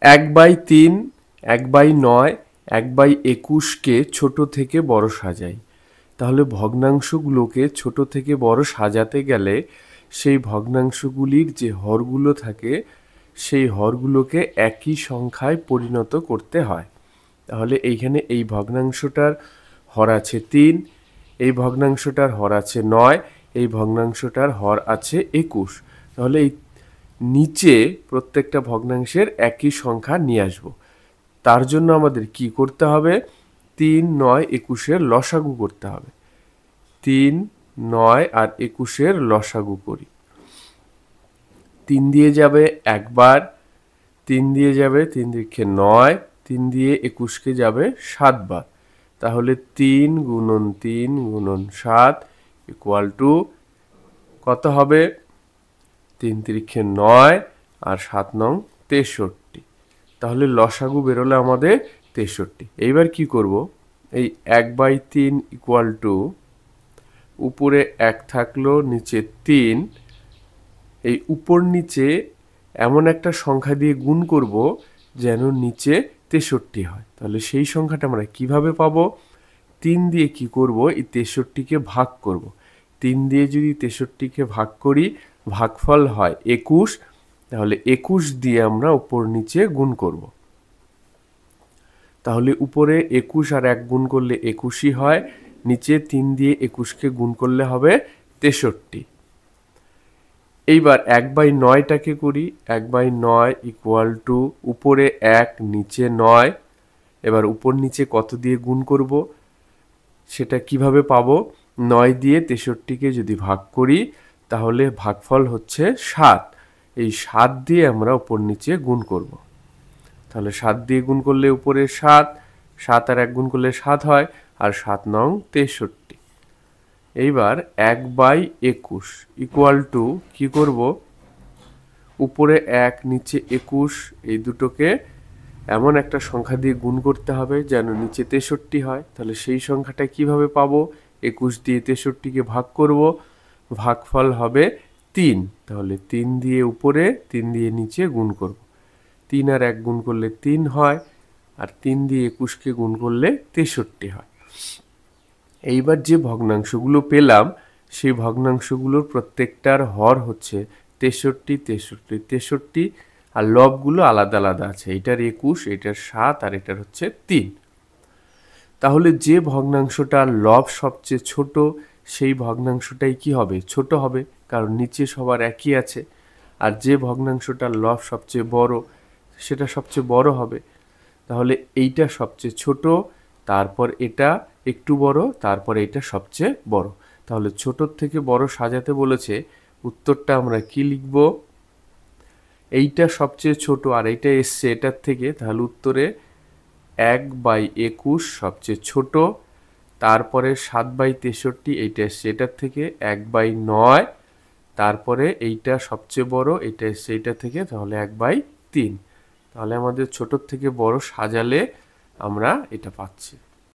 1/3, 1/9, 1/21কে ছোট থেকে বড় সাজাই। তাহলে ভগ্নাংশগুলোকে ছোট থেকে বড় সাজাতে গেলে সেই ভগ্নাংশগুলির যে হরগুলো থাকে সেই হরগুলোকে একই সংখ্যায় পরিণত করতে হয়। তাহলে এইখানে এই ভগ্নাংশটার হর আছে 3, এই ভগ্নাংশটার হর আছে 9, এই ভগ্নাংশটার হর আছে 21। তাহলে এই নিচে প্রত্যেকটা ভগ্নাংশের একই সংখ্যা নিয়ে আসব। তার জন্য আমাদের কি করতে হবে? 3, 9, 21-এর লসাগু করতে হবে। 3, 9 আর 21-এর লসাগু করি। 3 দিয়ে যাবে একবার, 3 দিয়ে যাবে 3 দিকে 9, 3 দিয়ে 21কে যাবে 7 বার। তাহলে 3 গুণন 3 গুণন 7 ইকুয়াল টু কত হবে? 3 তিরিখে 9 আর 7 নং 63। তাহলে লসাগু বেরোলো আমাদের 63। এইবার কি করব? এই 1/3 ইকুয়াল টু উপরে 1 থাকলো, নিচে 3, এই উপর নিচে এমন একটা সংখ্যা দিয়ে গুণ করব যেন নিচে 63 হয়। তাহলে সেই সংখ্যাটা আমরা কিভাবে পাবো? 3 দিয়ে কি করব? এই 63কে ভাগ করব। 3 দিয়ে যদি 63কে ভাগ করি, ভাগফল হয় 21। তাহলে 21 দিয়ে আমরা উপর নিচে গুণ করব। তাহলে উপরে 21 আর 1 গুণ করলে 21ই হয়, নিচে 3 দিয়ে 21কে গুণ করলে হবে 63। এইবার 1/9টাকে করি। 1/9 ইকুয়াল টু উপরে 1 নিচে 9। এবার উপর নিচে কত দিয়ে গুণ করব সেটা কিভাবে পাবো? 9 দিয়ে 63কে যদি ভাগ করি তাহলে ভাগফল হচ্ছে 7। এই 7 দিয়ে আমরা উপর নিচে গুণ করব। তাহলে 7 দিয়ে গুণ করলে উপরে 7, 7 আর 1 গুণ করলে 7 হয়, আর 7 নং 63। এইবার 1/21 ইকুয়াল টু কি করব? উপরে 1 নিচে 21, এই দুটোকে এমন একটা সংখ্যা দিয়ে গুণ করতে হবে যেন নিচে 63 হয়। তাহলে সেই সংখ্যাটা কিভাবে পাবো? 21 দিয়ে 63কে ভাগ করব, ভাগফল হবে 3। তাহলে 3 দিয়ে উপরে 3 দিয়ে নিচে গুণ করব। 3 আর 1 গুণ করলে 3 হয়, আর 3 দিয়ে 21কে গুণ করলে 63 হয়। এইবার যে ভগ্নাংশগুলো পেলাম সেই ভগ্নাংশগুলোর প্রত্যেকটার হর হচ্ছে 63, 63, 63, আর লবগুলো আলাদা আলাদা আছে। এটার 21, এটার 7 আর এটার হচ্ছে 3। তাহলে যে ভগ্নাংশটার লব সবচেয়ে ছোট সেই ভগ্নাংশটাই কি হবে? ছোট হবে, কারণ নিচে সবার একই আছে। আর যে ভগ্নাংশটার লব সবচেয়ে বড় সেটা সবচেয়ে বড় হবে। তাহলে এইটা সবচেয়ে ছোট, তারপর এটা একটু বড়, তারপর এটা সবচেয়ে বড়। তাহলে ছোটর থেকে বড় সাজাতে বলেছে, উত্তরটা আমরা কি লিখব? এইটা সবচেয়ে ছোট আর এইটা এসছে এটার থেকে, তাহলে উত্তরে 1/21 সবচেয়ে ছোট, তারপরে 7/63 এইটা এসছে এটার থেকে, 1/9, তারপরে এইটা সবচেয়ে বড়, এটা এসছে এইটা থেকে, তাহলে 1/3। তাহলে আমাদের ছোটর থেকে বড় সাজালে আমরা এটা পাচ্ছি।